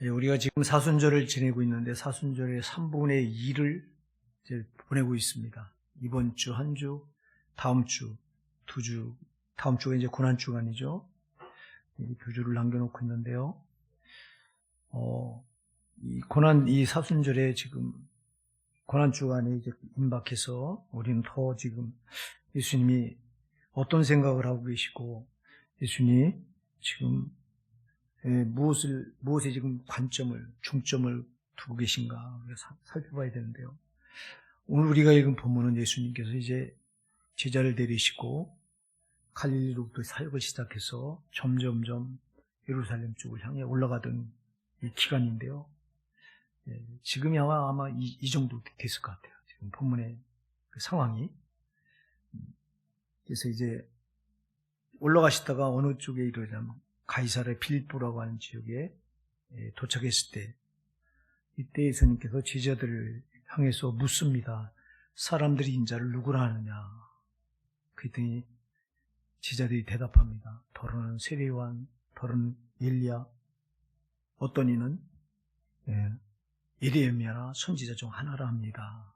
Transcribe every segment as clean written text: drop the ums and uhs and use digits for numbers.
우리가 지금 사순절을 지내고 있는데 사순절의 3분의 2를 이제 보내고 있습니다. 이번 주, 한 주, 다음 주, 2주, 다음 주가 이제 고난주간이죠. 이 2주를 남겨놓고 있는데요. 이 사순절에 지금 고난주간에 이제 임박해서 우리는 더 지금 예수님이 어떤 생각을 하고 계시고 예수님이 지금 무엇에 지금 중점을 두고 계신가 살펴봐야 되는데요. 오늘 우리가 읽은 본문은 예수님께서 이제 제자를 데리시고 갈릴리로부터 사역을 시작해서 점점점 예루살렘 쪽을 향해 올라가던 이 기간인데요. 지금이 아마 이 정도 됐을 것 같아요. 지금 본문의 그 상황이. 그래서 이제 올라가시다가 어느 쪽에 이르냐면 가이사랴 빌립보라고 하는 지역에 도착했을 때 이때 예수님께서 제자들을 향해서 묻습니다. 사람들이 인자를 누구라 하느냐. 그랬더니 제자들이 대답합니다. 더러는 세례요한, 더러는 엘리야, 어떤 이는 예레미야나 선지자 중 하나라 합니다.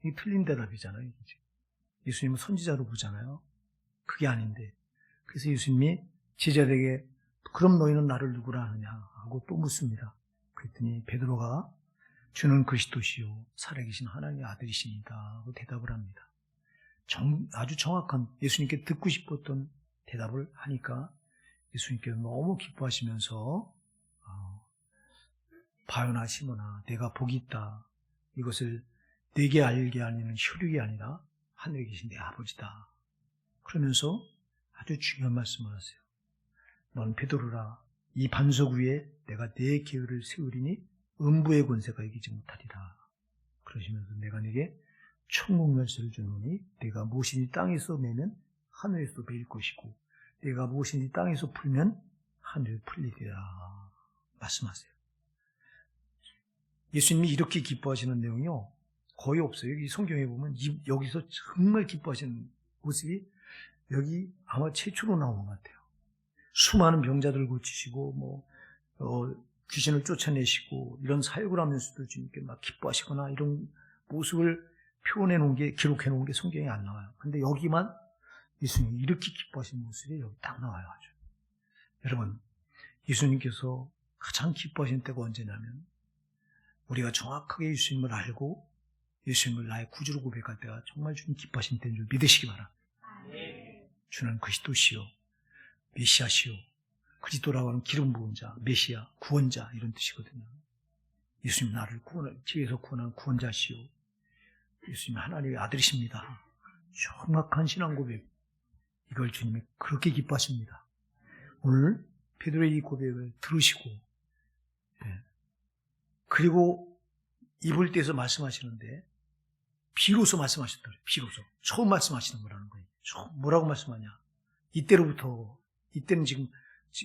이게 틀린 대답이잖아요. 예수님은 선지자로 보잖아요. 그게 아닌데. 그래서 예수님이 제자들에게 그럼 너희는 나를 누구라 하느냐 하고 또 묻습니다. 그랬더니 베드로가 주는 그리스도시요 살아계신 하나님의 아들이십니다 하고 대답을 합니다. 아주 정확한 예수님께 듣고 싶었던 대답을 하니까 예수님께서 너무 기뻐하시면서 바요나 시몬아 내가 복이 있다. 이것을 내게 알게 하는 혈육이 아니라 하늘에 계신 내 아버지다. 그러면서 아주 중요한 말씀을 하세요. 넌 베드로라. 이 반석 위에 내가 내 계율을 세우리니 음부의 권세가 이기지 못하리라. 그러시면서 내가 네게 천국 열쇠를 주노니 내가 무엇이니 땅에서 매면 하늘에서 매일 것이고 내가 무엇이니 땅에서 풀면 하늘에 풀리리라. 말씀하세요. 예수님이 이렇게 기뻐하시는 내용이요 거의 없어요. 여기 성경에 보면 여기서 정말 기뻐하시는 모습이 여기 아마 최초로 나오는 것 같아요. 수많은 병자들을 고치시고 귀신을 쫓아내시고 이런 사역을 하면서도 주님께 막 기뻐하시거나 이런 모습을 표현해 놓은 게 기록해 놓은 게 성경에 안 나와요. 근데 여기만 예수님이 이렇게 기뻐하시는 모습이 여기 딱 나와요. 아주. 여러분 예수님께서 가장 기뻐하시는 때가 언제냐면 우리가 정확하게 예수님을 알고 예수님을 나의 구주로 고백할 때가 정말 주님 기뻐하시는 때인 줄 믿으시기 바랍니다. 주는 그리스도시요 메시아시요. 그리스도라고 하는 기름 부은 자, 메시아, 구원자 이런 뜻이거든요. 예수님 나를 지에서 구원한 구원자시요. 예수님 하나님의 아들이십니다. 정확한 신앙 고백. 이걸 주님이 그렇게 기뻐하십니다. 오늘 베드로의 이 고백을 들으시고 그리고 입을 떼서 말씀하시는데 비로소 말씀하셨더래요. 비로소. 처음 말씀하시는 거라는 거예요. 뭐라고 말씀하냐. 이때는 지금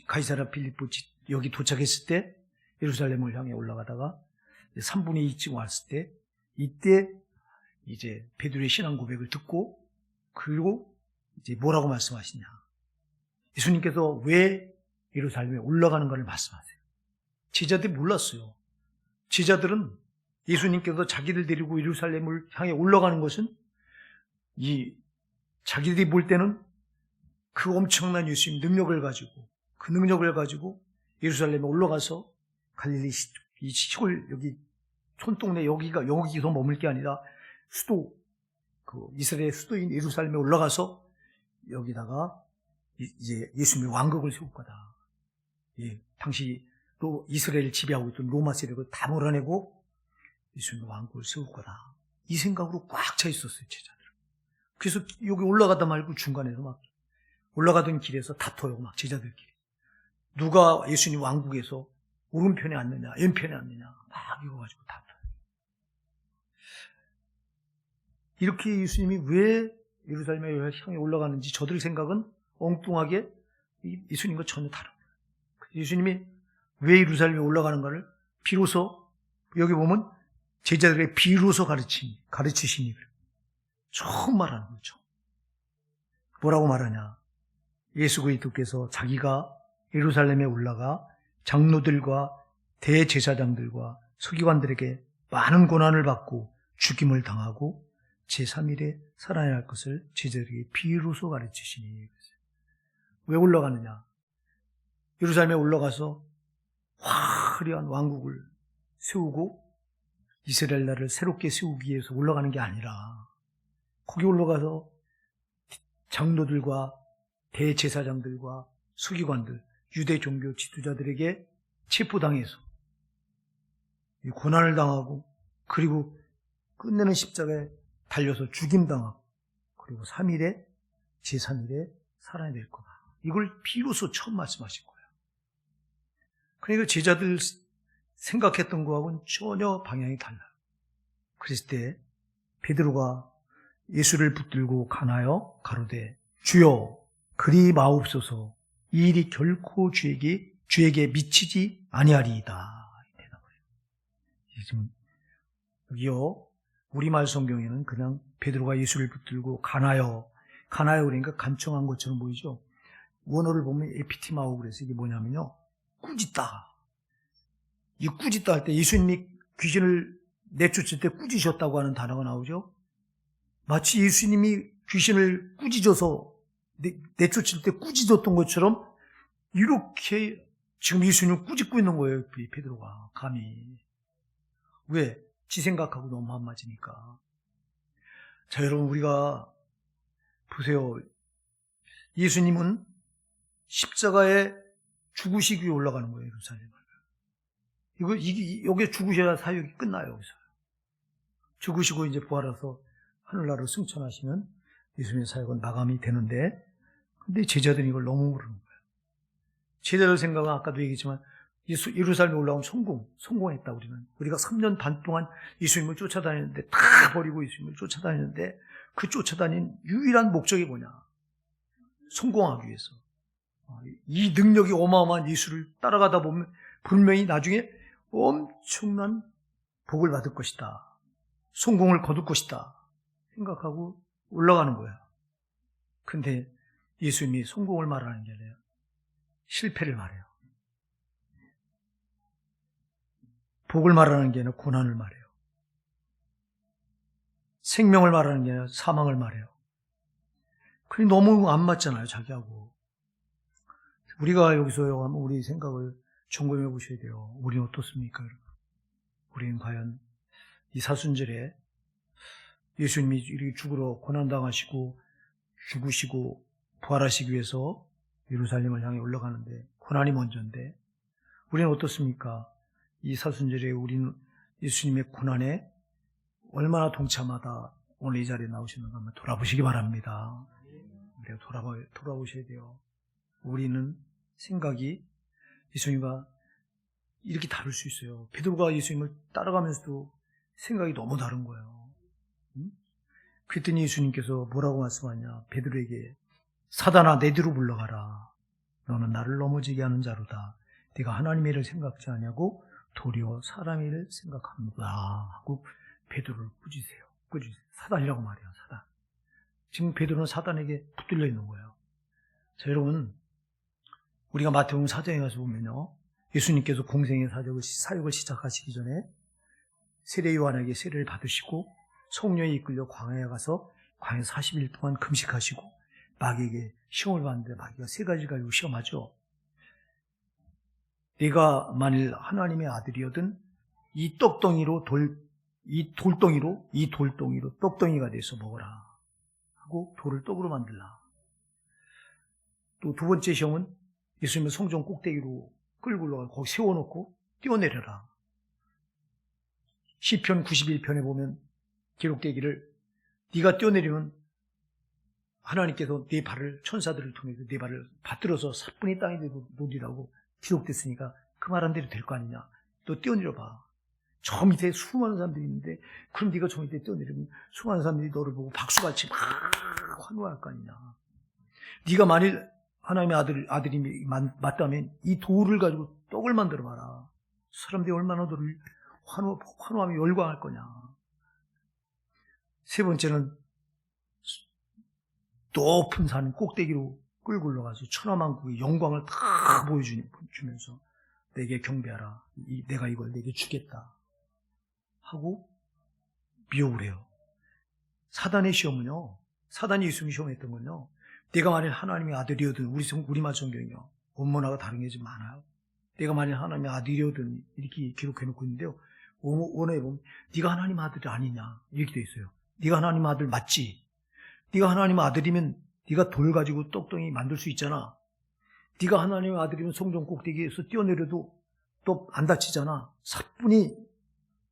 가이사랴 빌립보 여기 도착했을 때 예루살렘을 향해 올라가다가 3분의 2쯤 왔을 때 이때 이제 베드로의 신앙 고백을 듣고 그리고 이제 뭐라고 말씀하시냐. 예수님께서 왜 예루살렘에 올라가는 걸 말씀하세요. 제자들이 몰랐어요. 제자들은 예수님께서 자기들 데리고 예루살렘을 향해 올라가는 것은 자기들이 볼 때는 그 엄청난 예수님 능력을 가지고 그 능력을 가지고 예루살렘에 올라가서 갈릴리 이 시골 여기 촌동네 여기서 머물 게 아니라 이스라엘 수도인 예루살렘에 올라가서 여기다가 이제 예수님의 왕국을 세울 거다. 당시 또 이스라엘을 지배하고 있던 로마 세력을 다 몰아내고 예수님의 왕국을 세울 거다. 이 생각으로 꽉 차 있었어요, 제자들. 그래서 여기 올라가다 말고 중간에서 막 올라가던 길에서 다퉈요, 막 제자들끼리. 누가 예수님 왕국에서 오른편에 앉느냐, 왼편에 앉느냐, 막 이거 가지고 다퉈요. 이렇게 예수님이 왜 예루살렘에 향해 올라가는지 저들 생각은 엉뚱하게 예수님과 전혀 다릅니다. 예수님이 왜 예루살렘에 올라가는가를 비로소 여기 보면 제자들의 비로소 가르치시니 처음 말하는 거죠. 뭐라고 말하냐. 예수 그리스도께서 자기가 예루살렘에 올라가 장로들과 대제사장들과 서기관들에게 많은 고난을 받고 죽임을 당하고 제3일에 살아날 것을 제자들에게 비유로서 가르치시니. 왜 올라가느냐? 예루살렘에 올라가서 화려한 왕국을 세우고 이스라엘 나라를 새롭게 세우기 위해서 올라가는 게 아니라 거기 올라가서 장로들과 대제사장들과 서기관들, 유대 종교 지도자들에게 체포당해서 고난을 당하고 그리고 끝내는 십자가에 달려서 죽임당하고 그리고 3일에 제3일에 살아낼 거다. 이걸 비로소 처음 말씀하신 거예요. 그러니까 제자들 생각했던 거하고는 전혀 방향이 달라요. 그랬을 때 베드로가 예수를 붙들고 가나요? 가로되 주여 그리 마옵소서 이 일이 결코 주에게 미치지 아니하리이다. 대답을 해요. 지금 여기요 우리말 성경에는 그냥 베드로가 예수를 붙들고 가나요 그러니까 간청한 것처럼 보이죠. 원어를 보면 에피티마오 그래서 이게 뭐냐면요 꾸짖다. 이 꾸짖다 할 때 예수님이 귀신을 내쫓을 때 꾸짖으셨다고 하는 단어가 나오죠. 마치 예수님이 귀신을 꾸짖어서 내쫓을 때 꾸짖었던 것처럼 이렇게 지금 예수님을 꾸짖고 있는 거예요. 베드로가 감히. 왜? 지 생각하고 너무 안 맞으니까. 자, 여러분 우리가 보세요. 예수님은 십자가에 죽으시기 위해 올라가는 거예요. 예루살렘을. 여기 죽으셔야 사역이 끝나요. 여기서. 죽으시고 이제 부활해서 하늘나라로 승천하시면 예수님의 사역은 마감이 되는데, 근데 제자들이 이걸 너무 모르는 거예요. 제자들 생각은 아까도 얘기했지만 예루살렘에 올라오면 성공했다. 우리가 3년 반 동안 예수님을 쫓아다녔는데 다 버리고 예수님을 쫓아다녔는데 그 쫓아다닌 유일한 목적이 뭐냐? 성공하기 위해서. 이 능력이 어마어마한 예수를 따라가다 보면 분명히 나중에 엄청난 복을 받을 것이다. 성공을 거둘 것이다. 생각하고 올라가는 거야. 근데 예수님이 성공을 말하는 게 아니라 실패를 말해요. 복을 말하는 게 아니라 고난을 말해요. 생명을 말하는 게 아니라 사망을 말해요. 그게 너무 안 맞잖아요, 자기하고. 우리가 여기서 우리 생각을 점검해 보셔야 돼요. 우리는 어떻습니까? 우리는 과연 이 사순절에 예수님이 이렇게 죽으러 고난당하시고 죽으시고 부활하시기 위해서 예루살렘을 향해 올라가는데 고난이 먼저인데 우리는 어떻습니까? 이 사순절에 우리는 예수님의 고난에 얼마나 동참하다 오늘 이 자리에 나오시는가 한번 돌아보시기 바랍니다. 우리가 돌아보셔야 돼요. 우리는 생각이 예수님과 이렇게 다를 수 있어요. 베드로가 예수님을 따라가면서도 생각이 너무 다른 거예요. 그랬더니 예수님께서 뭐라고 말씀하냐? 베드로에게 사단아 내 뒤로 물러가라. 너는 나를 넘어지게 하는 자로다. 네가 하나님의 일을 생각지 않냐고 도리어 사람의 일을 생각합니다. 하고 베드로를 꾸짖으세요. 사단이라고 말해요. 사단. 지금 베드로는 사단에게 붙들려 있는 거예요. 자, 여러분 우리가 마태복음 4장에 가서 보면요. 예수님께서 공생의 사역을 시작하시기 전에 세례 요한에게 세례를 받으시고 성령에 이끌려 광야에 가서 광야 40일 동안 금식하시고 마귀에게 시험을 받는데 마귀가 3가지를 가지고 시험하죠. 네가 만일 하나님의 아들이거든 이 돌덩이로 떡덩이가 돼서 먹어라 하고 돌을 떡으로 만들라. 또 2번째 시험은 예수님을 성전 꼭대기로 끌고 올라가서 거기 세워놓고 뛰어내려라. 시편 91편에 보면 기록되기를 네가 뛰어내리면 하나님께서 네 발을 천사들을 통해서 네 발을 받들어서 사뿐히 땅에 놓으리라고 기록됐으니까 그 말한 대로 될 거 아니냐. 너 뛰어내려봐. 저 밑에 수많은 사람들이 있는데 그럼 네가 저 밑에 뛰어내리면 수많은 사람들이 너를 보고 박수같이 막 환호할 거 아니냐. 네가 만일 하나님의 아들이 맞다면 이 돌을 가지고 떡을 만들어봐라. 사람들이 얼마나 너를 환호하며 열광할 거냐. 3번째는 높은 산 꼭대기로 끌고 올라가서 천하만국의 영광을 다 보여주면서 내게 경배하라. 내가 이걸 내게 주겠다. 하고 미혹을 해요. 사단의 시험은요, 사단이 예수님이 시험했던 건요, 내가 만일 하나님의 아들이어든, 우리말 성경이요, 원문하고 다른 게 좀 많아요. 내가 만일 하나님의 아들이어든 이렇게 기록해놓고 있는데요, 원어에 보면 네가 하나님 아들이 아니냐 이렇게 돼 있어요. 네가 하나님 아들 맞지? 네가 하나님 아들이면 네가 돌 가지고 떡덩이 만들 수 있잖아. 네가 하나님의 아들이면 성전 꼭대기에서 뛰어내려도 또 안 다치잖아. 사뿐히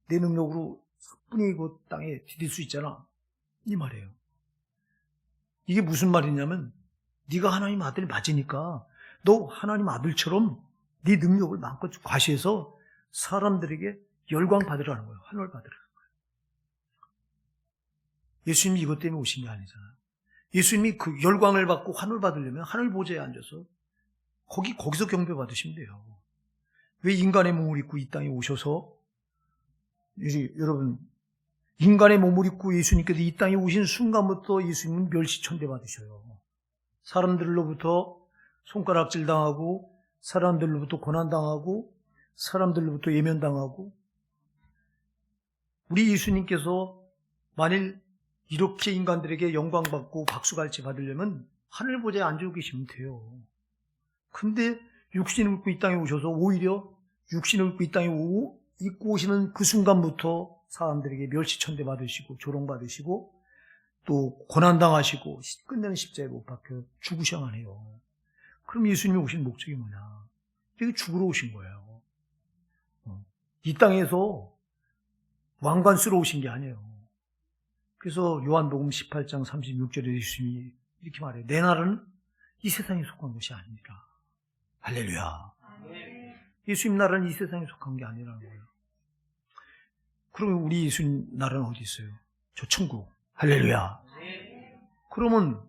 내 능력으로 사뿐히 그 땅에 디딜 수 있잖아. 이 말이에요. 이게 무슨 말이냐면 네가 하나님 아들 맞으니까 너 하나님 아들처럼 네 능력을 마음껏 과시해서 사람들에게 열광 받으라는 거예요. 환호를 받으라는 거예요. 예수님이 이것 때문에 오신 게 아니잖아요. 예수님이 그 열광을 받고 환호를 받으려면 하늘 보좌에 앉아서 거기서 경배 받으시면 돼요. 왜 인간의 몸을 입고 이 땅에 오셔서, 여러분, 인간의 몸을 입고 예수님께서 이 땅에 오신 순간부터 예수님은 멸시천대 받으셔요. 사람들로부터 손가락질 당하고, 사람들로부터 고난당하고, 사람들로부터 예면당하고, 우리 예수님께서 만일 이렇게 인간들에게 영광받고 박수갈채 받으려면 하늘 보좌에 앉아 계시면 돼요. 근데 육신을 입고 이 땅에 오셔서 오히려 육신을 입고 이 땅에 입고 오시는 그 순간부터 사람들에게 멸시천대 받으시고 조롱받으시고 또 고난당하시고 끝내는 십자가에 못 박혀 죽으셔야만 해요. 그럼 예수님이 오신 목적이 뭐냐? 되게 죽으러 오신 거예요. 이 땅에서 왕관쓰러 오신 게 아니에요. 그래서 요한복음 18장 36절에 예수님이 이렇게 말해요. 내 나라는 이 세상에 속한 것이 아니라. 할렐루야. 예수님 나라는 이 세상에 속한 게 아니라는 거예요. 그러면 우리 예수님 나라는 어디 있어요? 저 천국. 할렐루야. 그러면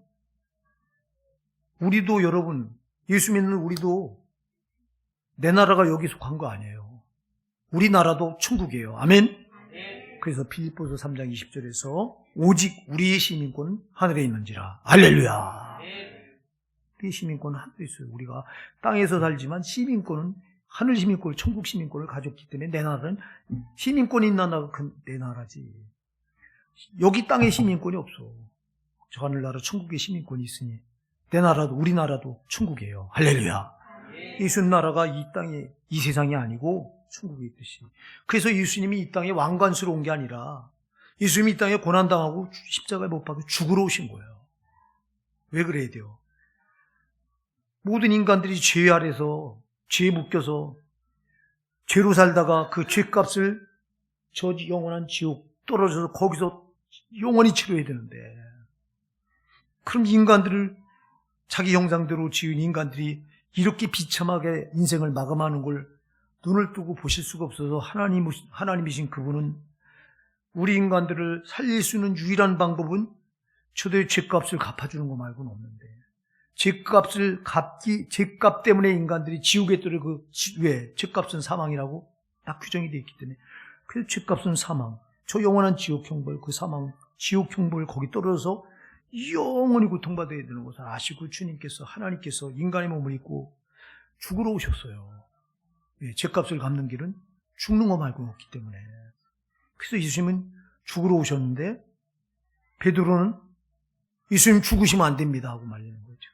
우리도, 여러분, 예수 믿는 우리도 내 나라가 여기 속한 거 아니에요. 우리 나라도 천국이에요. 아멘. 그래서 빌립보서 3장 20절에서 오직 우리의 시민권은 하늘에 있는지라. 할렐루야. 우리의 시민권은 하늘에 있어요. 우리가 땅에서 살지만 시민권은 하늘 시민권을, 천국 시민권을 가졌기 때문에 내 나라는 시민권이 있는 나라가 내 나라지. 여기 땅에 시민권이 없어. 저 하늘나라 천국의 시민권이 있으니 내 나라도, 우리나라도 천국이에요. 할렐루야. 예수님 나라가 이 땅에, 이 세상이 아니고 천국에 있듯이. 그래서 예수님이 이 땅에 왕관수로 온 게 아니라 예수님이 이 땅에 고난당하고 십자가에 못 박혀 죽으러 오신 거예요. 왜 그래야 돼요? 모든 인간들이 죄 아래서, 죄에 묶여서 죄로 살다가 그 죄값을 저 영원한 지옥 떨어져서 거기서 영원히 치러야 되는데, 그럼 인간들을 자기 형상대로 지은 인간들이 이렇게 비참하게 인생을 마감하는 걸 눈을 뜨고 보실 수가 없어서 하나님이신 그분은 우리 인간들을 살릴 수 있는 유일한 방법은 저들의 죄값을 갚아주는 거 말고는 없는데, 죄값 때문에 인간들이 지옥에 떨어 왜? 죄값은 사망이라고 딱 규정이 되어 있기 때문에. 그래서 죄값은 사망. 저 영원한 지옥 형벌, 그 사망, 지옥 형벌 거기 떨어져서 영원히 고통받아야 되는 것을 아시고 주님께서, 하나님께서 인간의 몸을 입고 죽으러 오셨어요. 예, 죄값을 갚는 길은 죽는 거 말고는 없기 때문에. 그래서 예수님은 죽으러 오셨는데 베드로는 예수님 죽으시면 안 됩니다 하고 말리는 거죠.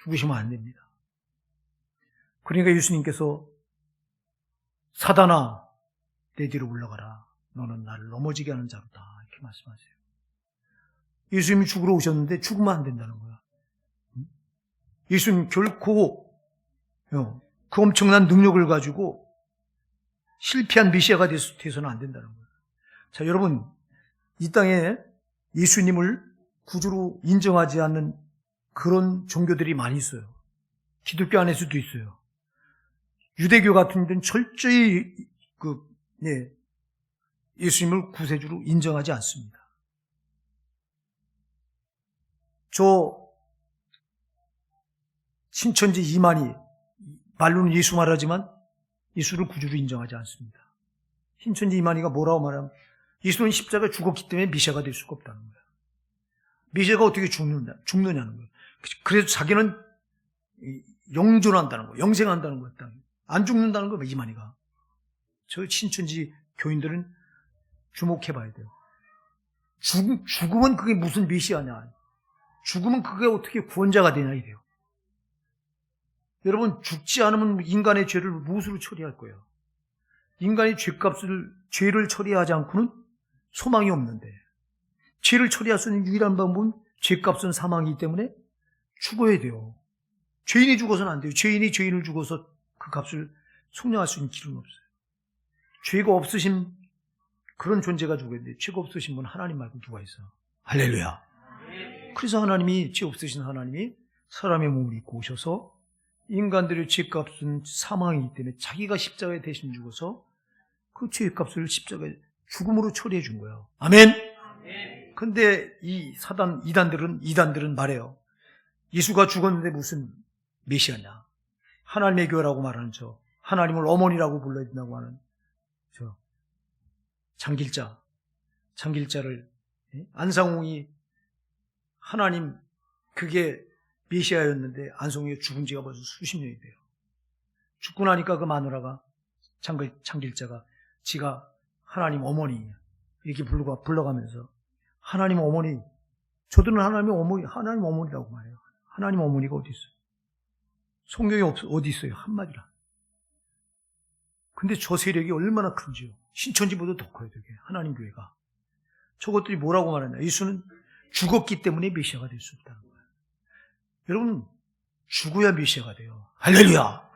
죽으시면 안 됩니다. 그러니까 예수님께서 사단아 내 뒤로 물러가라. 너는 나를 넘어지게 하는 자로다. 이렇게 말씀하세요. 예수님이 죽으러 오셨는데 죽으면 안 된다는 거야. 예수님 결코 그 엄청난 능력을 가지고 실패한 메시아가 돼서는 안 된다는 거예요. 자, 여러분, 이 땅에 예수님을 구주로 인정하지 않는 그런 종교들이 많이 있어요. 기독교 안에서도 있어요. 유대교 같은 데는 철저히 예수님을 구세주로 인정하지 않습니다. 저 신천지 이만희, 말로는 예수 말하지만 예수를 구주로 인정하지 않습니다. 신천지 이만희가 뭐라고 말하면 예수는 십자가에 죽었기 때문에 메시아가 될 수가 없다는 거예요. 메시아가 어떻게 죽느냐는 거예요. 그래서 자기는 영존한다는 거예요. 영생한다는 거예요. 안 죽는다는 거 이만희가. 저 신천지 교인들은 주목해 봐야 돼요. 죽으면 그게 무슨 메시아냐. 죽으면 그게 어떻게 구원자가 되냐 이래요. 여러분, 죽지 않으면 인간의 죄를 무엇으로 처리할 거예요? 인간이 죄를 처리하지 않고는 소망이 없는데, 죄를 처리할 수 있는 유일한 방법은 죄값은 사망이기 때문에 죽어야 돼요. 죄인이 죽어서는 안 돼요. 죄인이 죄인을 죽어서 그 값을 속량할 수 있는 길은 없어요. 죄가 없으신 그런 존재가 죽어야 돼요. 죄가 없으신 분 하나님 말고 누가 있어요? 할렐루야. 그래서 하나님이, 죄 없으신 하나님이 사람의 몸을 입고 오셔서 인간들의 죄값은 사망이기 때문에 자기가 십자가에 대신 죽어서 그 죄값을 십자가에 죽음으로 처리해 준 거예요. 아멘. 근데 이 이단들은 말해요. 예수가 죽었는데 무슨 메시아냐. 하나님의 교회라고 말하는 저, 하나님을 어머니라고 불러야 된다고 하는 저 장길자를, 안상홍이 하나님, 그게 메시아였는데 안성우가 죽은 지가 벌써 수십 년이 돼요. 죽고 나니까 그 마누라가, 장길자가 지가 하나님 어머니 이렇게 불러가면서 하나님 어머니, 저들은 하나님 어머니라고 말해요. 하나님 어머니가 어디 있어요? 성경에 어디 있어요? 한마디라. 근데 저 세력이 얼마나 큰지요. 신천지보다 더 커요, 되게. 하나님 교회가. 저것들이 뭐라고 말하냐. 예수는 죽었기 때문에 메시아가 될 수 없다는 거예요. 여러분, 죽어야 메시아가 돼요. 할렐루야.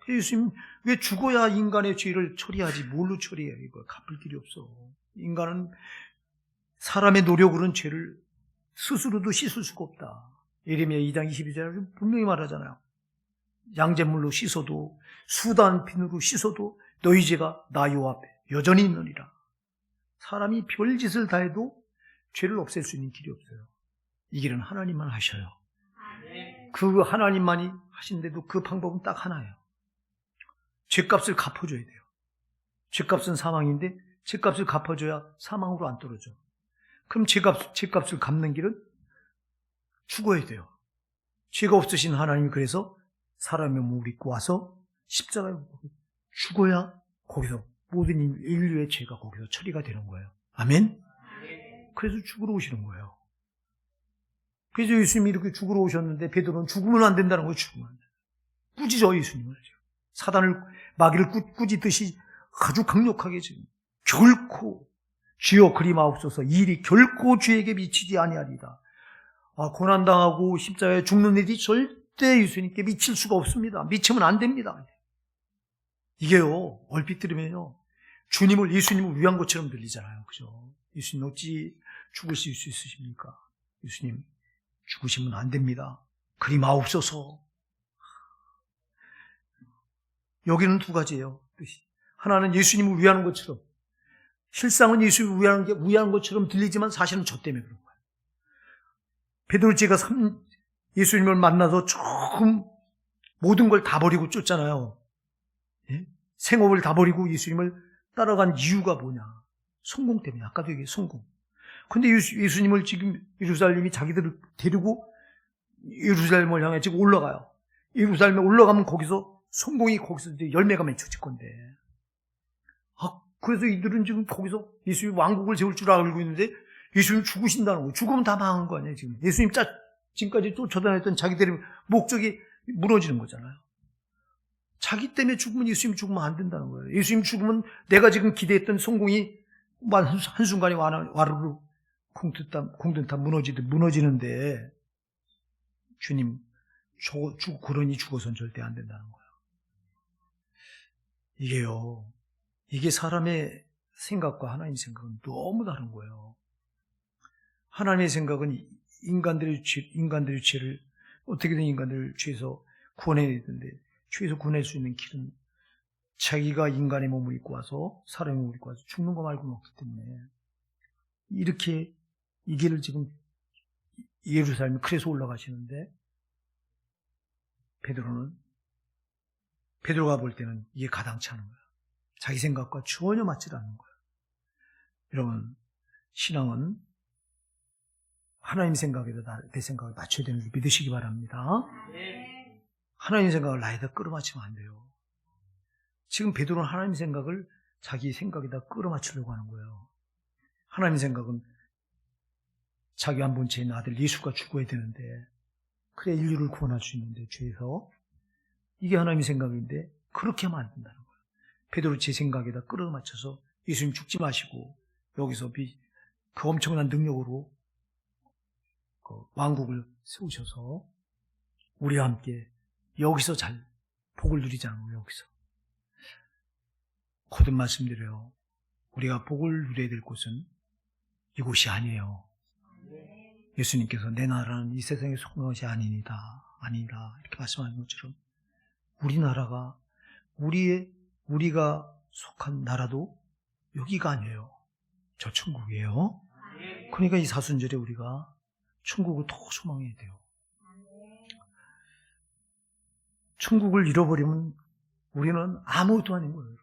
예수님, 왜 죽어야 인간의 죄를 처리하지? 뭘로 처리해요? 이거 갚을 길이 없어. 인간은 사람의 노력으로는 죄를 스스로도 씻을 수가 없다. 예레미야 2장 22절에 분명히 말하잖아요. 양잿물로 씻어도, 수단핀으로 씻어도 너희 죄가 나 요 앞에 여전히 있느니라. 사람이 별짓을 다 해도 죄를 없앨 수 있는 길이 없어요. 이 길은 하나님만 하셔요. 그 하나님만이 하신데도 그 방법은 딱 하나예요. 죄값을 갚아줘야 돼요. 죄값은 사망인데 죄값을 갚아줘야 사망으로 안 떨어져. 그럼 죄값을 갚는 길은 죽어야 돼요. 죄가 없으신 하나님이 그래서 사람의 몸을 입고 와서 십자가에 죽어야 거기서 모든 인류의 죄가 거기서 처리가 되는 거예요. 아멘? 그래서 죽으러 오시는 거예요. 그래서 예수님이 이렇게 죽으러 오셨는데 베드로는 죽으면 안 된다는 거예요. 죽으면 안 된다. 꾸짖어 예수님을. 사단을 마귀를 꾸짖듯이 아주 강력하게 지금 결코 주여 그리 마옵소서 이 일이 결코 주에게 미치지 아니하리다. 고난당하고 십자가에 죽는 일이 절대 예수님께 미칠 수가 없습니다. 미치면 안 됩니다. 이게요, 얼핏 들으면요, 예수님을 위한 것처럼 들리잖아요. 그죠? 예수님 어찌 죽으실 수 있으십니까? 예수님 죽으시면 안 됩니다. 그리 마옵소서. 여기는 두 가지예요. 뜻이. 하나는 예수님을 위하는 것처럼, 실상은 예수님을 위하는 것처럼 들리지만 사실은 저 때문에 그런 거예요. 베드로제가 예수님을 만나서 조금 모든 걸 다 버리고 쫓잖아요. 예? 생업을 다 버리고 예수님을 따라간 이유가 뭐냐? 성공 때문에. 아까도 얘기해, 성공. 근데 예수님을 지금 예루살렘이 자기들을 데리고 예루살렘을 향해 지금 올라가요. 예루살렘에 올라가면 거기서 성공이 거기서 이제 열매가 맺혀질 건데. 그래서 이들은 지금 거기서 예수님 왕국을 세울 줄 알고 있는데 예수님 죽으신다는 거예요. 죽으면 다 망한 거 아니에요, 지금. 예수님 지금까지 쫓아다녔던 자기들의 목적이 무너지는 거잖아요. 자기 때문에 죽으면 예수님 죽으면 안 된다는 거예요. 예수님 죽으면 내가 지금 기대했던 성공이 한순간에 와르르 공든탑 무너지는데 주님 그러니 죽어서는 절대 안 된다는 거예요. 이게 사람의 생각과 하나님 생각은 너무 다른 거예요. 하나님의 생각은 인간들의 죄를 어떻게든 인간들을 죄에서 구원해야 되는데 죄에서 구원할 수 있는 길은 자기가 인간의 몸을 입고 와서 사람의 몸을 입고 와서 죽는 거 말고는 없기 때문에 이렇게 이 길을 지금 예루살렘에 그래서 올라가시는데 베드로가 볼 때는 이게 가당치 않은 거야. 자기 생각과 전혀 맞지 않는 거야. 여러분, 신앙은 하나님 생각에도 내 생각을 맞춰야 되는 줄 믿으시기 바랍니다. 하나님 생각을 나에다 끌어맞히면 안 돼요. 지금 베드로는 하나님 생각을 자기 생각에다 끌어맞추려고 하는 거예요. 하나님 생각은 자기 한 번째 있는 아들 예수가 죽어야 되는데, 그래야 인류를 구원할 수 있는데, 죄에서. 이게 하나님의 생각인데 그렇게 하면 안 된다는 거예요. 베드로 제 생각에다 끌어맞춰서 예수님 죽지 마시고 여기서 그 엄청난 능력으로 그 왕국을 세우셔서 우리와 함께 여기서 잘 복을 누리자는 거예요. 여기서. 거듭 말씀드려요. 우리가 복을 누려야 될 곳은 이곳이 아니에요. 예수님께서 내 나라는 이 세상에 속한 것이 아니니다. 이렇게 말씀하는 것처럼 우리나라가 우리가 속한 나라도 여기가 아니에요. 저 천국이에요. 그러니까 이 사순절에 우리가 천국을 더 소망해야 돼요. 천국을 잃어버리면 우리는 아무것도 아닌 거예요.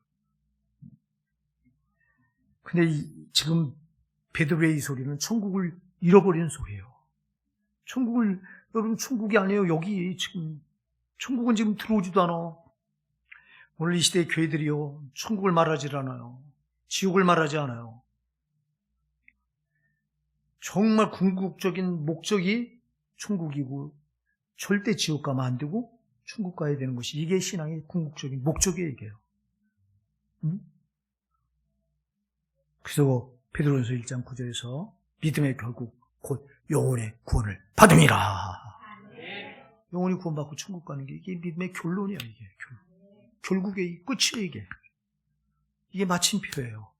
근데 지금 베드로의 이 소리는 천국을 잃어버리는 소리예요. 여러분 천국이 아니에요. 여기 지금 천국은 지금 들어오지도 않아. 오늘 이 시대의 교회들이요, 천국을 말하지 않아요. 지옥을 말하지 않아요. 정말 궁극적인 목적이 천국이고 절대 지옥 가면 안 되고 천국 가야 되는 것이, 이게 신앙의 궁극적인 목적이에요. 이게요. 그래서 베드로전서 1장 9절에서 믿음의 결국 곧 영혼의 구원을 받음이라. 영혼이 구원받고 천국 가는 게 이게 믿음의 결론이야. 이게 결국의 끝이에요. 이게 마침표예요.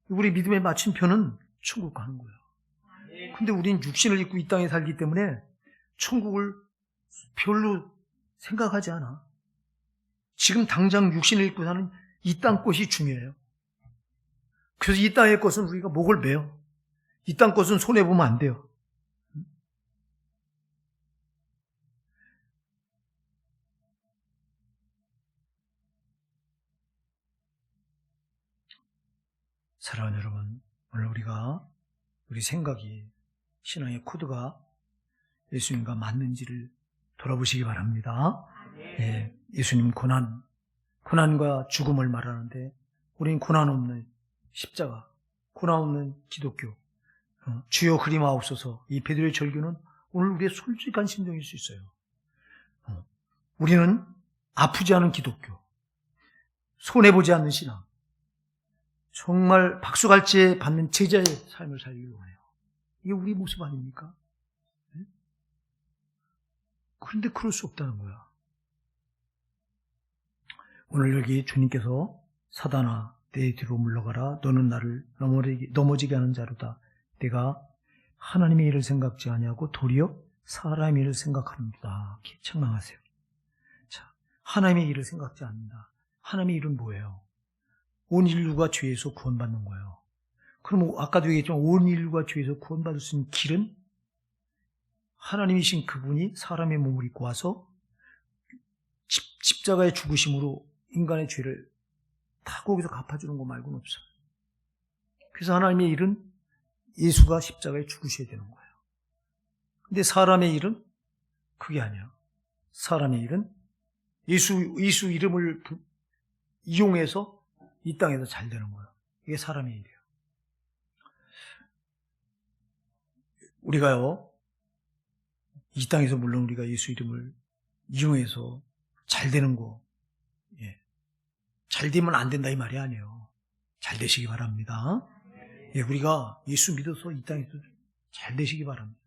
우리 믿음의 마침표는 천국 가는 거예요. 근데 우린 육신을 입고 이 땅에 살기 때문에 천국을 별로 생각하지 않아. 지금 당장 육신을 입고 사는 이 땅 것이 중요해요. 그래서 이 땅의 것은 우리가 목을 매요. 이 땅 것은 손해보면 안 돼요. 사랑하는 여러분, 오늘 우리 생각이, 신앙의 코드가 예수님과 맞는지를 돌아보시기 바랍니다. 예, 예수님 고난과 죽음을 말하는데 우리는 고난 없는 십자가, 고난 없는 기독교, 주여 그리마옵소서, 이 베드로의 절규는 오늘 우리의 솔직한 심정일 수 있어요. 우리는 아프지 않은 기독교, 손해보지 않는 신앙, 정말 박수갈채 받는 제자의 삶을 살려고 해요. 이게 우리 모습 아닙니까? 그런데 그럴 수 없다는 거야. 오늘 여기 주님께서 사단아 내 뒤로 물러가라. 너는 나를 넘어지게 하는 자로다. 내가 하나님의 일을 생각지 아니하고 도리어 사람의 일을 생각하는구나. 이렇게 책망하세요. 자, 하나님의 일을 생각지 않는다. 하나님의 일은 뭐예요? 온 인류가 죄에서 구원받는 거예요. 그럼 아까도 얘기했지만 온 인류가 죄에서 구원받을 수 있는 길은 하나님이신 그분이 사람의 몸을 입고 와서 십자가의 죽으심으로 인간의 죄를 다 거기서 갚아주는 것 말고는 없어요. 그래서 하나님의 일은 예수가 십자가에 죽으셔야 되는 거예요. 근데 사람의 일은 그게 아니야. 사람의 일은 예수 이름을 이용해서 이 땅에서 잘 되는 거예요. 이게 사람의 일이에요. 우리가요, 이 땅에서 물론 우리가 예수 이름을 이용해서 잘 되는 거, 잘 되면 안 된다 이 말이 아니에요. 잘 되시기 바랍니다. 우리가 예수 믿어서 이 땅에서 잘 되시기 바랍니다.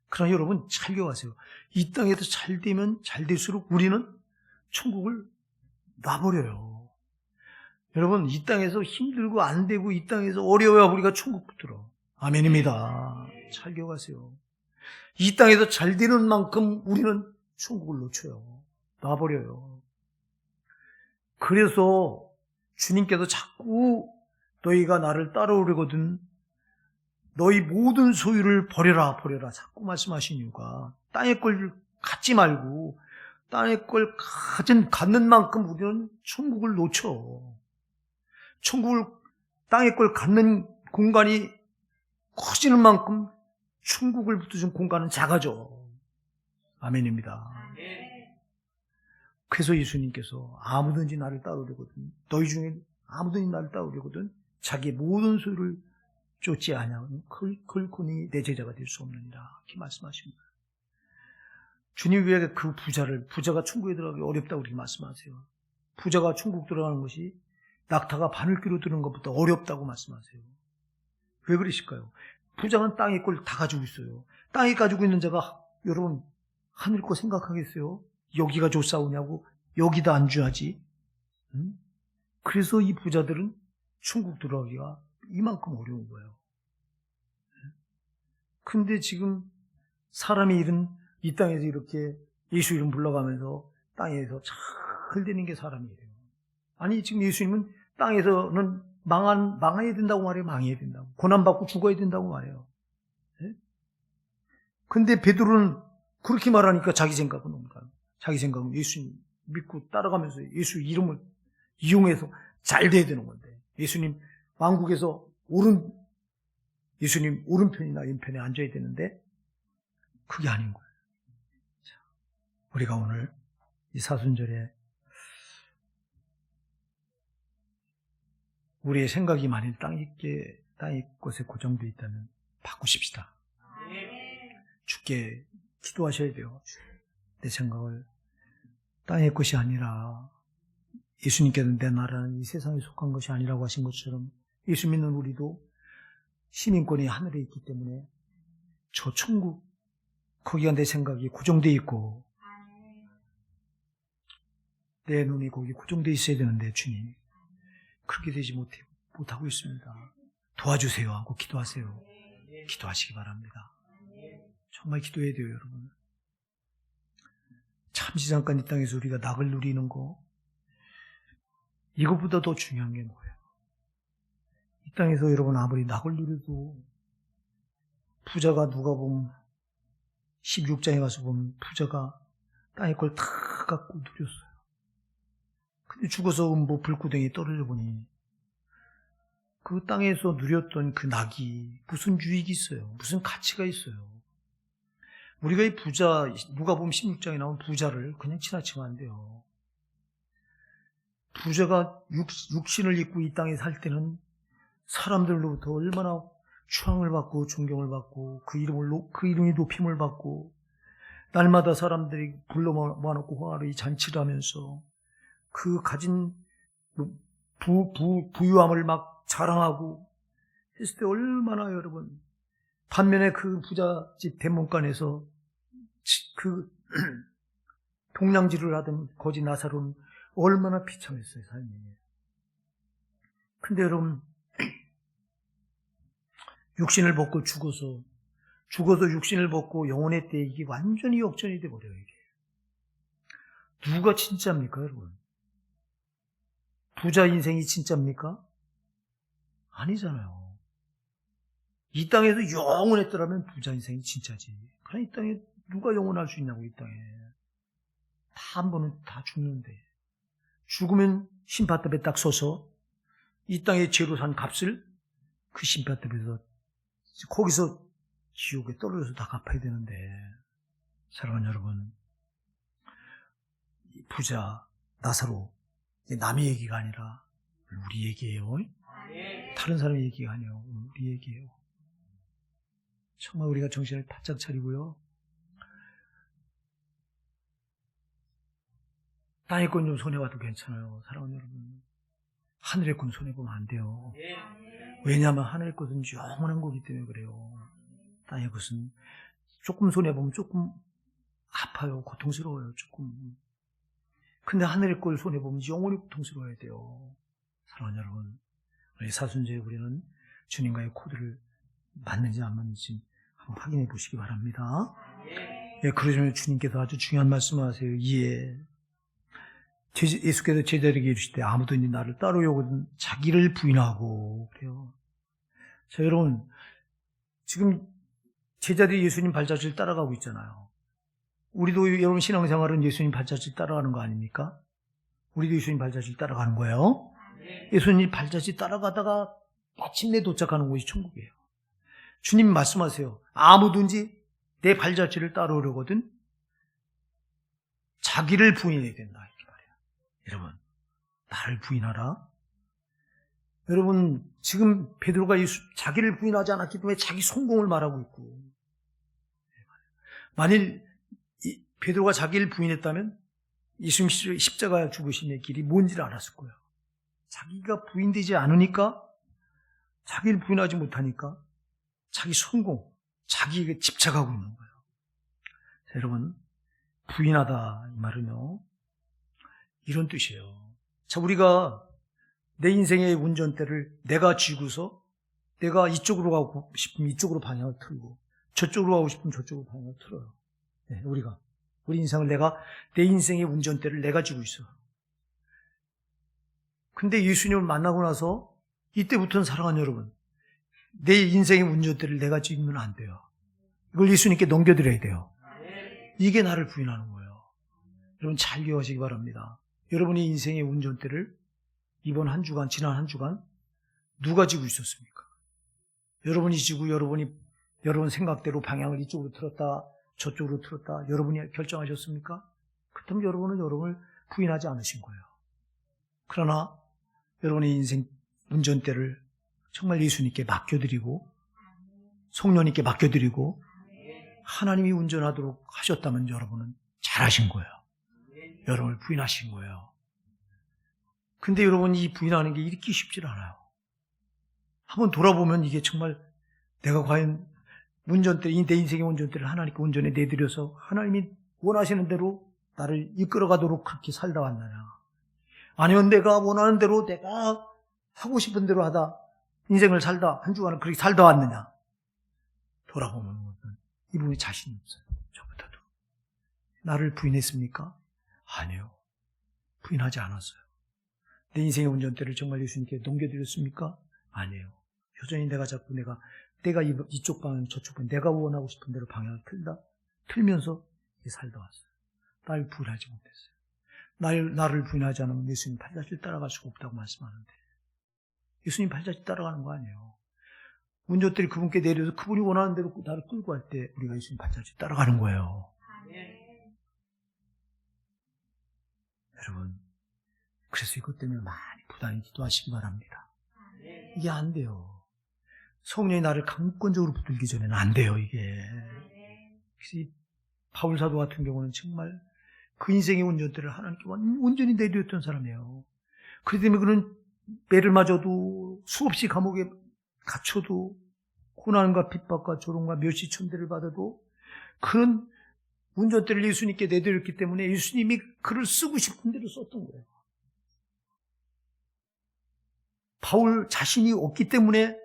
그러나 여러분 잘 기억하세요. 이 땅에서 잘 되면 잘 될수록 우리는 천국을 놔버려요. 여러분 이 땅에서 힘들고 안 되고 이 땅에서 어려워야 우리가 천국 붙들어. 아멘입니다. 잘 기억하세요. 이 땅에서 잘 되는 만큼 우리는 천국을 놓쳐요. 놔버려요. 그래서 주님께서 자꾸 너희가 나를 따라오려거든 너희 모든 소유를 버려라 자꾸 말씀하신 이유가 땅의 걸 갖지 말고 땅의 걸 갖는 만큼 우리는 천국을 놓쳐. 땅의 걸 갖는 공간이 커지는 만큼 천국을 붙드는 공간은 작아져. 아멘입니다. 그래서 예수님께서 아무든지 나를 따르려거든, 너희 중에 아무든지 나를 따르려거든 자기의 모든 소유를 쫓지 아니하면 결코 내 제자가 될 수 없느니라, 이렇게 말씀하십니다. 주님 왜 그 부자가 천국에 들어가기 어렵다고 그렇게 말씀하세요? 부자가 천국 들어가는 것이 낙타가 바늘귀로 드는 것보다 어렵다고 말씀하세요. 왜 그러실까요? 부자는 땅의 걸 다 가지고 있어요. 땅에 가지고 있는 자가 여러분 하늘 거 생각하겠어요? 여기가 좋사오냐고 여기다 안주하지. 그래서 이 부자들은 천국 들어가기가 이만큼 어려운 거예요. 근데 지금 사람의 일은 이 땅에서 이렇게 예수 이름 불러가면서 땅에서 잘 되는 게 사람이 이래요. 아니 지금 예수님은 땅에서는 망해야 된다고 말해요. 망해야 된다고. 고난받고 죽어야 된다고 말해요. 네? 근데 베드로는 그렇게 말하니까 자기 생각은 뭔가요? 자기 생각은 예수님 믿고 따라가면서 예수 이름을 이용해서 잘 돼야 되는 건데, 예수님 왕국에서 예수님 오른편이나 왼편에 앉아야 되는데 그게 아닌 거예요. 자, 우리가 오늘 이 사순절에 우리의 생각이 만일 땅의 것에 고정되어 있다면 바꾸십시다. 주께 기도하셔야 돼요. 내 생각을 땅의 것이 아니라 예수님께서 내 나라는 이 세상에 속한 것이 아니라고 하신 것처럼 예수 믿는 우리도 시민권이 하늘에 있기 때문에 저 천국, 거기가 내 생각이 고정되어 있고 내 눈이 거기 고정되어 있어야 되는데 주님이 그렇게 되지 못하고 있습니다. 도와주세요 하고 기도하세요. 기도하시기 바랍니다. 정말 기도해야 돼요, 여러분. 잠시 잠깐 이 땅에서 우리가 낙을 누리는 거, 이것보다 더 중요한 게 뭐예요? 이 땅에서 여러분 아무리 낙을 누려도 부자가 누가 보면 16장에 가서 보면 부자가 땅의 걸 다 갖고 누렸어요. 근데 죽어서 음보 불구덩이에 떨어져 보니 그 땅에서 누렸던 그 낙이 무슨 유익이 있어요? 무슨 가치가 있어요? 우리가 이 부자, 누가 보면 16장에 나온 부자를 그냥 지나치면 안 돼요. 부자가 육신을 입고 이 땅에 살 때는 사람들로부터 얼마나 추앙을 받고 존경을 받고 그 이름이 높임을 받고 날마다 사람들이 불러 모아놓고 화로 잔치를 하면서 그 가진 부유함을 막 자랑하고 했을 때 얼마나 여러분, 반면에 그 부잣집 대문간에서 그 동량질을 하던 거지 나사로는 얼마나 비참했어요, 삶이. 근데 여러분, 육신을 벗고 죽어서 육신을 벗고 영혼의 때 이게 완전히 역전이 돼버려요, 이게. 누가 진짜입니까, 여러분? 부자 인생이 진짜입니까? 아니잖아요. 이 땅에서 영원했더라면 부자 인생이 진짜지. 그러나 이 땅에 누가 영원할 수 있냐고, 이 땅에. 다 한 번은 다 죽는데. 죽으면 심판대에 딱 서서 이 땅에 죄로 산 값을 그 심판대에서 거기서 지옥에 떨어져서 다 갚아야 되는데, 사랑하는 여러분, 부자 나사로 남의 얘기가 아니라 우리 얘기예요. 다른 사람의 얘기가 아니에요. 우리 얘기예요. 정말 우리가 정신을 바짝 차리고요. 땅의 건 좀 손해봐도 괜찮아요. 사랑하는 여러분. 하늘의 건 손해보면 안 돼요. 왜냐하면 하늘의 것은 영원한 거기 때문에 그래요. 땅의 것은 조금 손해보면 조금 아파요. 고통스러워요. 조금. 근데 하늘의 걸 손해보면 영원히 고통스러워야 돼요. 사랑하는 여러분, 우리 사순절에 우리는 주님과의 코드를 맞는지 안 맞는지 한번 확인해 보시기 바랍니다. 예, 그러시면 주님께서 아주 중요한 말씀을 하세요. 예수께서 제자들에게 이르실 때 아무든지 나를 따르려거든 자기를 부인하고 그래요. 자, 여러분, 지금 제자들이 예수님 발자취를 따라가고 있잖아요. 우리도 여러분 신앙생활은 예수님 발자취 따라가는 거 아닙니까? 우리도 예수님 발자취 따라가는 거예요. 예수님 발자취 따라가다가 마침내 도착하는 곳이 천국이에요. 주님 말씀하세요. 아무든지 내 발자취를 따라오려거든 자기를 부인해야 된다, 이렇게 여러분, 나를 부인하라. 여러분, 지금 베드로가 자기를 부인하지 않았기 때문에 자기 성공을 말하고 있고, 만일 베드로가 자기를 부인했다면 예수님 십자가 죽으심의 길이 뭔지를 알았을 거예요. 자기가 부인되지 않으니까, 자기를 부인하지 못하니까 자기 성공, 자기에게 집착하고 있는 거예요. 자, 여러분, 부인하다 이 말은요, 이런 뜻이에요. 자, 우리가 내 인생의 운전대를 내가 쥐고서 내가 이쪽으로 가고 싶으면 이쪽으로 방향을 틀고 저쪽으로 가고 싶으면 저쪽으로 방향을 틀어요. 네, 우리 인생을 내 인생의 운전대를 내가 쥐고 있어. 근데 예수님을 만나고 나서 이때부터는 사랑하는 여러분, 내 인생의 운전대를 내가 쥐면 안 돼요. 이걸 예수님께 넘겨드려야 돼요. 이게 나를 부인하는 거예요. 여러분 잘 기억하시기 바랍니다. 여러분의 인생의 운전대를 이번 한 주간, 지난 한 주간 누가 쥐고 있었습니까? 여러분이 쥐고 여러분 생각대로 방향을 이쪽으로 틀었다 저쪽으로 틀었다 여러분이 결정하셨습니까? 그렇다면 여러분은 여러분을 부인하지 않으신 거예요. 그러나 여러분의 인생 운전대를 정말 예수님께 맡겨드리고 성령님께 맡겨드리고 하나님이 운전하도록 하셨다면 여러분은 잘하신 거예요. 여러분을 부인하신 거예요. 근데 여러분 이 부인하는 게 이렇게 쉽지 않아요. 한번 돌아보면 이게 정말 내가 과연 내 인생의 운전대를 하나님께 운전에 내드려서 하나님이 원하시는 대로 나를 이끌어가도록 그렇게 살다 왔느냐, 아니면 내가 원하는 대로 내가 하고 싶은 대로 하다 인생을 살다 한 주간을 그렇게 살다 왔느냐, 돌아보면 이 부분에 자신이 없어요. 저부터도. 나를 부인했습니까? 아니요. 부인하지 않았어요. 내 인생의 운전대를 정말 예수님께 넘겨드렸습니까? 아니에요. 여전히 내가 자꾸 내가 이쪽 방향 저쪽 방향 내가 원하고 싶은 대로 방향을 틀면서 살다 왔어요. 나를 부인하지 못했어요. 나를 부인하지 않으면 예수님 팔자질 따라갈 수가 없다고 말씀하는데, 예수님 팔자질 따라가는 거 아니에요. 운전대를 그분께 내려서 그분이 원하는 대로 나를 끌고 갈 때 우리가 예수님 팔자질 따라가는 거예요. 여러분, 그래서 이것 때문에 많이 부단히 기도하시기 바랍니다. 이게 안 돼요. 성령이 나를 강권적으로 붙들기 전에는 안 돼요, 이게. 그래서 이 바울 사도 같은 경우는 정말 그 인생의 운전대를 하나님께 온전히 내드렸던 사람이에요. 그렇기 때문에 그는 매를 맞아도 수없이 감옥에 갇혀도 고난과 핍박과 조롱과 멸시천대를 받아도 그는 운전대를 예수님께 내드렸기 때문에 예수님이 그를 쓰고 싶은 대로 썼던 거예요. 바울 자신이 없기 때문에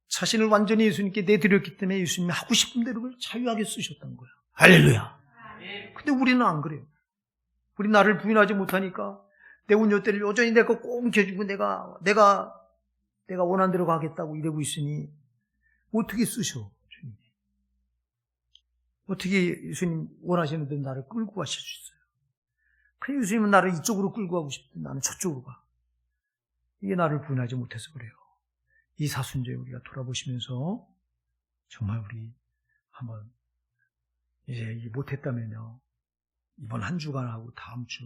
자신을 완전히 예수님께 내드렸기 때문에 예수님이 하고 싶은 대로 자유하게 쓰셨던 거예요. 할렐루야. 근데 우리는 안 그래요. 우리 나를 부인하지 못하니까 내 운전대를 여전히 내가 꼭 켜주고 내가 원하는 대로 가겠다고 이러고 있으니 어떻게 쓰셔? 주님이. 어떻게 예수님 원하시는 대로 나를 끌고 가실 수 있어요? 그래, 예수님은 나를 이쪽으로 끌고 가고 싶은데 나는 저쪽으로 가. 이게 나를 부인하지 못해서 그래요. 이 사순절에 우리가 돌아보시면서 정말 우리 한번 이제 못했다면요, 이번 한 주간하고 다음 주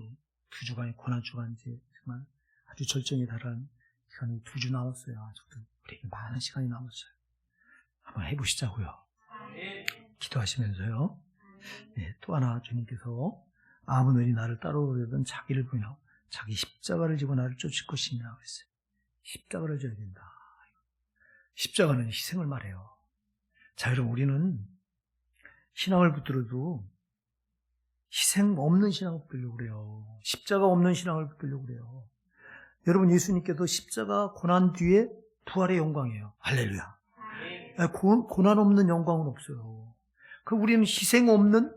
2주간이 고난주간인데 정말 아주 절정에 달한 시간이 2주 남았어요. 아직도 우리에게 많은 시간이 남았어요. 한번 해보시자고요. 기도하시면서요. 네, 또 하나 주님께서 아무늘이 나를 따라오려던 자기를 부인하고 자기 십자가를 지고 나를 쫓을 것이냐고 했어요. 십자가를 져야 된다. 십자가는 희생을 말해요. 자, 여러분, 우리는 신앙을 붙들어도 희생 없는 신앙을 붙들려고 그래요. 십자가 없는 신앙을 붙들려고 그래요. 여러분, 예수님께도 십자가 고난 뒤에 부활의 영광이에요. 할렐루야. 고난 없는 영광은 없어요. 우리는 희생 없는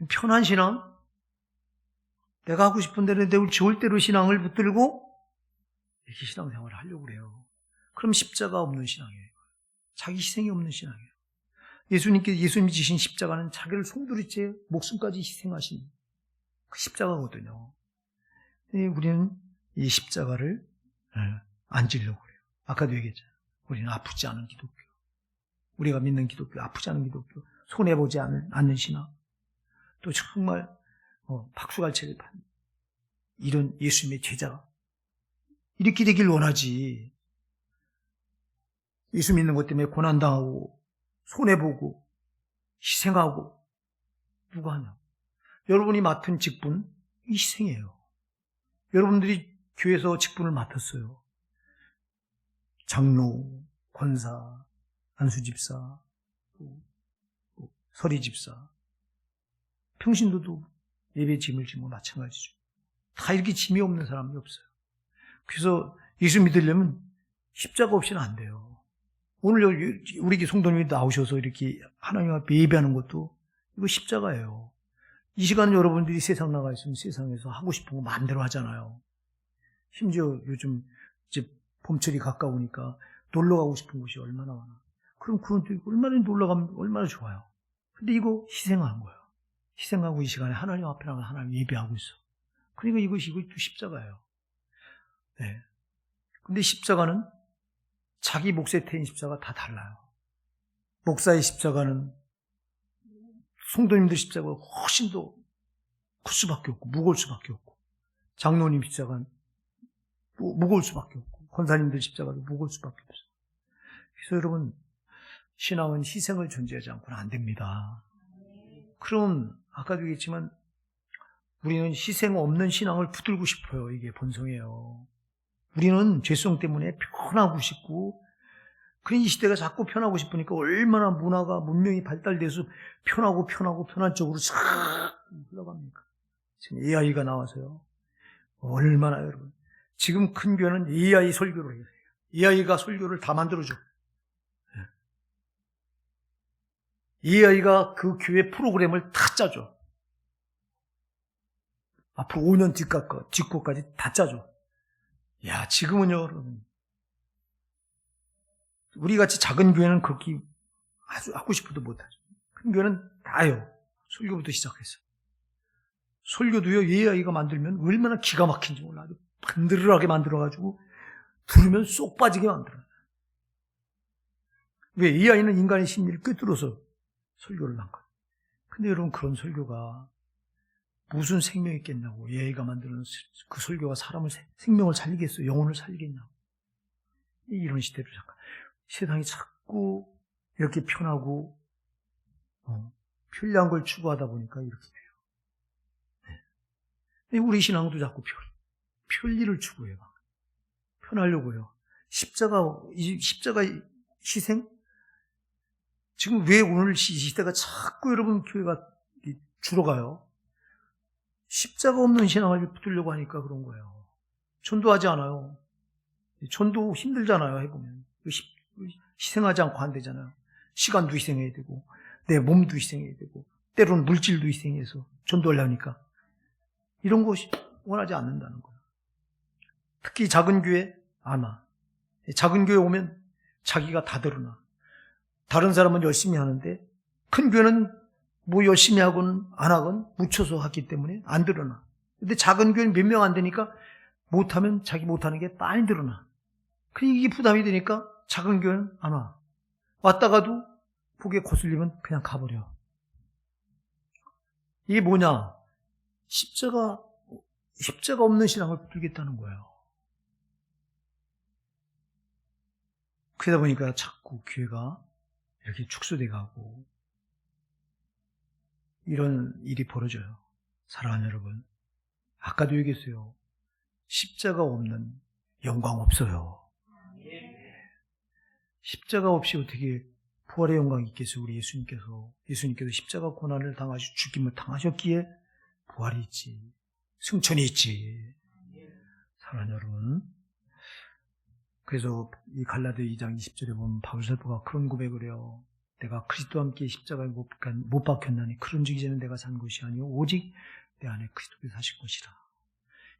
편한 신앙, 내가 하고 싶은 대로 내 절대로 신앙을 붙들고 이렇게 신앙생활을 하려고 그래요. 그럼 십자가 없는 신앙이에요. 자기 희생이 없는 신앙이에요. 예수님이 지신 십자가는 자기를 송두리째 목숨까지 희생하신 그 십자가거든요. 우리는 이 십자가를 안 지려고 그래요. 아까도 얘기했잖아요. 우리는 아프지 않은 기독교. 우리가 믿는 기독교, 아프지 않은 기독교, 손해보지 않는 신앙. 또 정말 박수갈채를 받는 이런 예수님의 제자가 이렇게 되길 원하지. 예수 믿는 것 때문에 고난당하고 손해보고 희생하고 누가 하냐. 여러분이 맡은 직분 희생이에요. 여러분들이 교회에서 직분을 맡았어요. 장로, 권사, 안수집사, 서리집사, 평신도도 예배 짐을 지면 마찬가지죠. 다 이렇게 짐이 없는 사람이 없어요. 그래서 예수 믿으려면 십자가 없이는 안 돼요. 오늘 우리 성도님이 나오셔서 이렇게 하나님 앞에 예배하는 것도 이거 십자가예요. 이 시간은 여러분들이 세상 나가 있으면 세상에서 하고 싶은 거 마음대로 하잖아요. 심지어 요즘 이제 봄철이 가까우니까 놀러 가고 싶은 곳이 얼마나 많아. 그럼 그런 데 얼마나 놀러 가면 얼마나 좋아요. 근데 이거 희생하는 거예요. 희생하고 이 시간에 하나님 앞에 나가 하나님 예배하고 있어. 그러니까 이것이 십자가예요. 네. 근데 십자가는 자기 몫에 태인 십자가 다 달라요. 목사의 십자가는 성도님들 십자가가 훨씬 더 클 수밖에 없고 무거울 수밖에 없고, 장로님 십자가는 무거울 수밖에 없고, 권사님들 십자가도 무거울 수밖에 없어요. 그래서 여러분, 신앙은 희생을 존재하지 않고는 안 됩니다. 그럼 아까도 얘기했지만 우리는 희생 없는 신앙을 붙들고 싶어요. 이게 본성이에요. 우리는 죄성 때문에 편하고 싶고, 이 시대가 자꾸 편하고 싶으니까 얼마나 문화가 문명이 발달돼서 편하고 편한 쪽으로 싹 흘러갑니까? 지금 AI가 나와서요. 얼마나 여러분. 지금 큰 교회는 AI 설교를 해요. AI가 설교를 다 만들어줘. AI가 그 교회 프로그램을 다 짜줘. 앞으로 5년 뒷거까지 다 짜줘. 야, 지금은요, 여러분. 우리 같이 작은 교회는 그렇게 아주 하고 싶어도 못하죠. 큰 교회는 다요. 설교부터 시작해서. 설교도요, AI가 만들면 얼마나 기가 막힌지 몰라. 아주 반들하게 만들어가지고 들으면 쏙 빠지게 만들어요. 왜? AI는 인간의 심리를 꿰뚫어서 설교를 한 거예요. 근데 여러분, 그런 설교가 무슨 생명이 있겠냐고. AI가 만드는 그 설교가 사람을, 생명을 살리겠어요? 영혼을 살리겠냐고. 이런 시대로 잠깐. 세상이 자꾸 이렇게 편하고 편리한 걸 추구하다 보니까 이렇게 돼요. 네. 우리 신앙도 자꾸 편리를 추구해요. 편하려고요. 십자가 희생? 지금 왜 오늘 시대가 자꾸 여러분 교회가 줄어가요? 십자가 없는 신앙을 붙들려고 하니까 그런 거예요. 전도하지 않아요. 전도 힘들잖아요, 해보면. 희생하지 않고 안 되잖아요. 시간도 희생해야 되고, 내 몸도 희생해야 되고, 때로는 물질도 희생해서 전도하려니까. 이런 것이 원하지 않는다는 거예요. 특히 작은 교회, 아마. 작은 교회 오면 자기가 다 드러나. 다른 사람은 열심히 하는데, 큰 교회는 뭐 열심히 하건 안 하건 묻혀서 하기 때문에 안 드러나. 근데 작은 교회는 몇 명 안 되니까 못하면 자기 못하는 게 많이 드러나. 이게 부담이 되니까 작은 교회는 안 와. 왔다가도 복에 거슬리면 그냥 가버려. 이게 뭐냐? 십자가 없는 신앙을 붙들겠다는 거예요. 그러다 보니까 자꾸 교회가 이렇게 축소돼 가고 이런 일이 벌어져요. 사랑하는 여러분, 아까도 얘기했어요. 십자가 없는 영광 없어요. 십자가 없이 어떻게 부활의 영광이 있겠어요? 우리 예수님께서 십자가 고난을 당하시고 죽임을 당하셨기에 부활이 있지, 승천이 있지. 사랑하는 여러분, 그래서 이 갈라디아 2장 20절에 보면 바울 사도가 그런 고백을 해요. 내가 그리스도와 함께 십자가에 못 박혔나니 그런즉 이제는 내가 산 것이 아니요 오직 내 안에 그리스도께서 사신 것이라.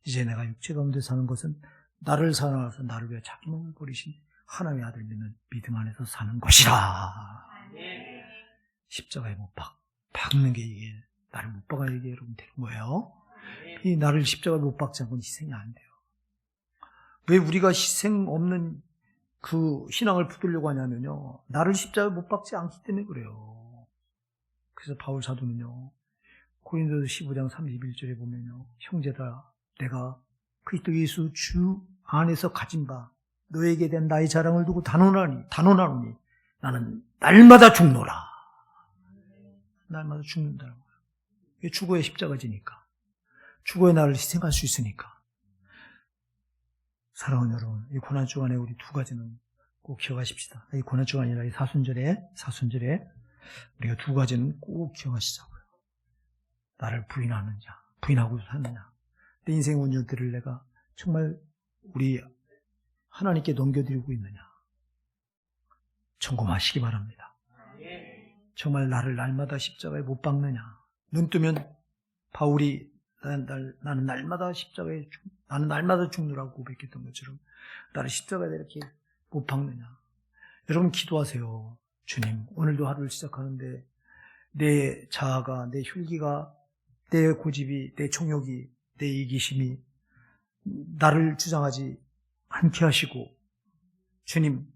이제 내가 육체 가운데 사는 것은 나를 사랑하셔서 나를 위해 자기 몸을 버리신 하나님의 아들 믿는 믿음 안에서 사는 것이라. 십자가에 못 박는 게 이게 나를 못 박아야 이게 여러분 되는 거예요. 이 나를 십자가에 못 박지 않고는 희생이 안 돼요. 왜 우리가 희생 없는 그 신앙을 붙들려고 하냐면요, 나를 십자가에 못 박지 않기 때문에 그래요. 그래서 바울 사도는요, 고린도서 15장 31절에 보면요, 형제들아 내가 그리스도 예수 주 안에서 가진 바 너에게 대한 나의 자랑을 두고 단언하노니 나는 날마다 죽노라. 날마다 죽는다는 거예요. 이게 죽어야 십자가 지니까. 죽어야 나를 희생할 수 있으니까. 사랑하는 여러분, 이 고난주간에 우리 두 가지는 꼭 기억하십시다. 이 고난주간이 아니라 이 사순절에 우리가 두 가지는 꼭 기억하시자고요. 나를 부인하고 사느냐. 내 인생의 온전들을 내가 정말 우리 하나님께 넘겨드리고 있느냐. 점검하시기 바랍니다. 정말 나를 날마다 십자가에 못 박느냐. 눈 뜨면 바울이 나는 날마다 나는 날마다 죽느라고 고백했던 것처럼 나를 십자가에 이렇게 못 박느냐. 여러분 기도하세요. 주님, 오늘도 하루를 시작하는데 내 자아가, 내 혈기가, 내 고집이, 내 총욕이, 내 이기심이 나를 주장하지 않게 하시고 주님,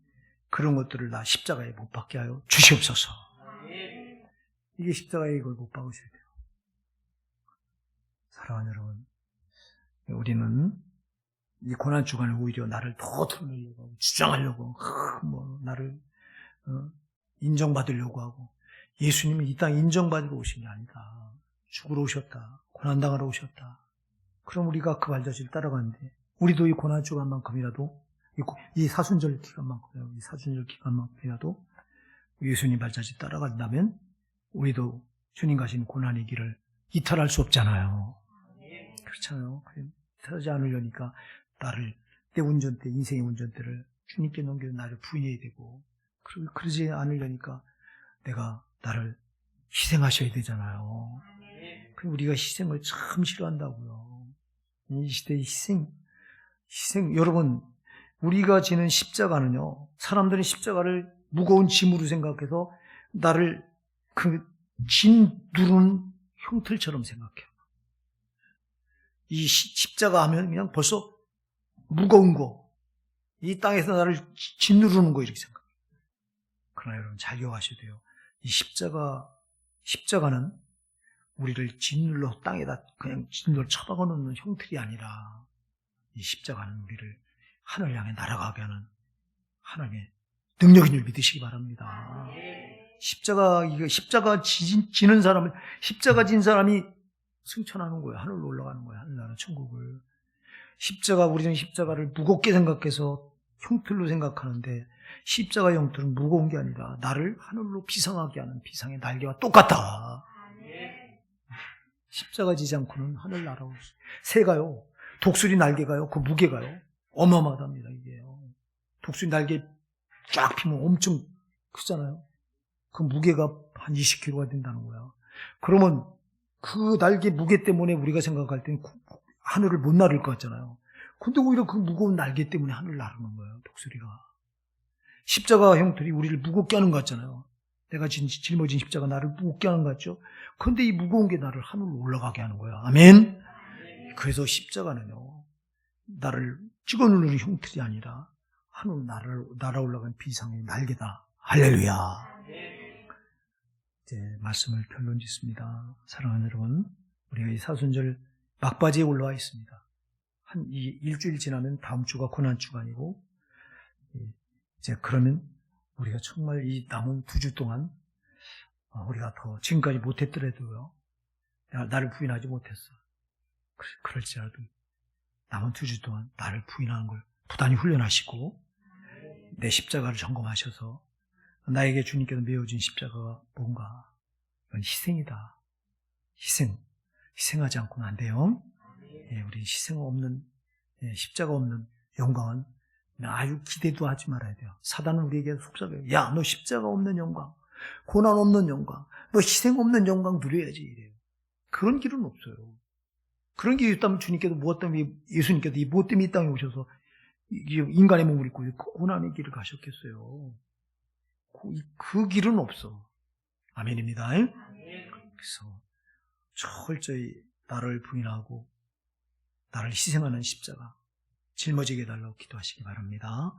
그런 것들을 나 십자가에 못 박게 하여 주시옵소서. 이게 십자가에 이걸 못 박으셔야 돼요. 사랑하는 여러분, 우리는 이 고난주간에 오히려 나를 더 드러내려고 하고 주장하려고 나를 인정받으려고 하고 예수님이 이 땅에 인정받으러 오신 게 아니다. 죽으러 오셨다. 고난당하러 오셨다. 그럼 우리가 그 발자취를 따라가는데 우리도 이 고난주간만큼이라도 이 사순절 기간만큼이라도 예수님 발자취 따라간다면 우리도 주님 가신 고난의 길을 이탈할 수 없잖아요. 그렇잖아요. 이탈하지 않으려니까 내 운전대, 인생의 운전대를 주님께 넘겨 나를 부인해야 되고 그러지 않으려니까 내가 나를 희생하셔야 되잖아요. 우리가 희생을 참 싫어한다고요. 이 시대의 희생, 여러분, 우리가 지는 십자가는요, 사람들은 십자가를 무거운 짐으로 생각해서 나를 짐 누르는 형틀처럼 생각해요. 이 십자가 하면 그냥 벌써 무거운 거, 이 땅에서 나를 짓누르는 거 이렇게 생각해요. 그러나 여러분 잘 기억하셔야 돼요. 이 십자가는 우리를 짓눌러 땅에다 그냥 짓눌러 쳐박아 놓는 형틀이 아니라 이 십자가는 우리를 하늘 향해 날아가게 하는 하나님의 능력인 줄 믿으시기 바랍니다. 십자가 지는 사람을, 십자가 진 사람이 승천하는 거예요. 하늘로 올라가는 거예요. 하늘나라 천국을. 우리는 십자가를 무겁게 생각해서 형틀로 생각하는데 십자가 형틀은 무거운 게 아니라 나를 하늘로 비상하게 하는 비상의 날개와 똑같다. 십자가 지지 않고는 하늘 날아올 수. 새가요, 독수리 날개가요, 그 무게가요, 어마어마하답니다, 이게요. 독수리 날개 쫙 피면 엄청 크잖아요. 그 무게가 한 20kg가 된다는 거야. 그러면 그 날개 무게 때문에 우리가 생각할 때는 하늘을 못 나를 것 같잖아요. 근데 오히려 그 무거운 날개 때문에 하늘을 나르는 거예요, 독수리가. 십자가 형틀이 우리를 무겁게 하는 것 같잖아요. 내가 짊어진 십자가 나를 무겁게 하는 것 같죠? 그런데 이 무거운 게 나를 하늘로 올라가게 하는 거야. 아멘? 그래서 십자가는요, 나를 찍어 누르는 형틀이 아니라 하늘로 날아 올라간 비상의 날개다. 할렐루야. 이제 말씀을 결론 짓습니다. 사랑하는 여러분, 우리가 이 사순절 막바지에 올라와 있습니다. 이 일주일 지나면 다음 주가 고난주간이고, 이제 그러면 우리가 정말 이 남은 2주 동안 우리가 더 지금까지 못했더라도요, 나를 부인하지 못했어. 그럴지라도 남은 2주 동안 나를 부인하는 걸 부단히 훈련하시고 내 십자가를 점검하셔서 나에게 주님께서 메어진 십자가가 뭔가, 이건 희생이다. 희생하지 않고는 안 돼요. 우리 희생 없는, 십자가 없는 영광은 아주 기대도 하지 말아야 돼요. 사단은 우리에게 속삭여요. 야, 너 십자가 없는 영광, 고난 없는 영광, 너 희생 없는 영광 누려야지 이래요. 그런 길은 없어요. 그런 길이 있다면 주님께서 예수님께서 무엇 때문에 이 땅에 오셔서 인간의 몸을 입고 고난의 길을 가셨겠어요. 그 길은 없어. 아멘입니다. 그래서 철저히 나를 부인하고 나를 희생하는 십자가 짊어지게 해달라고 기도하시기 바랍니다.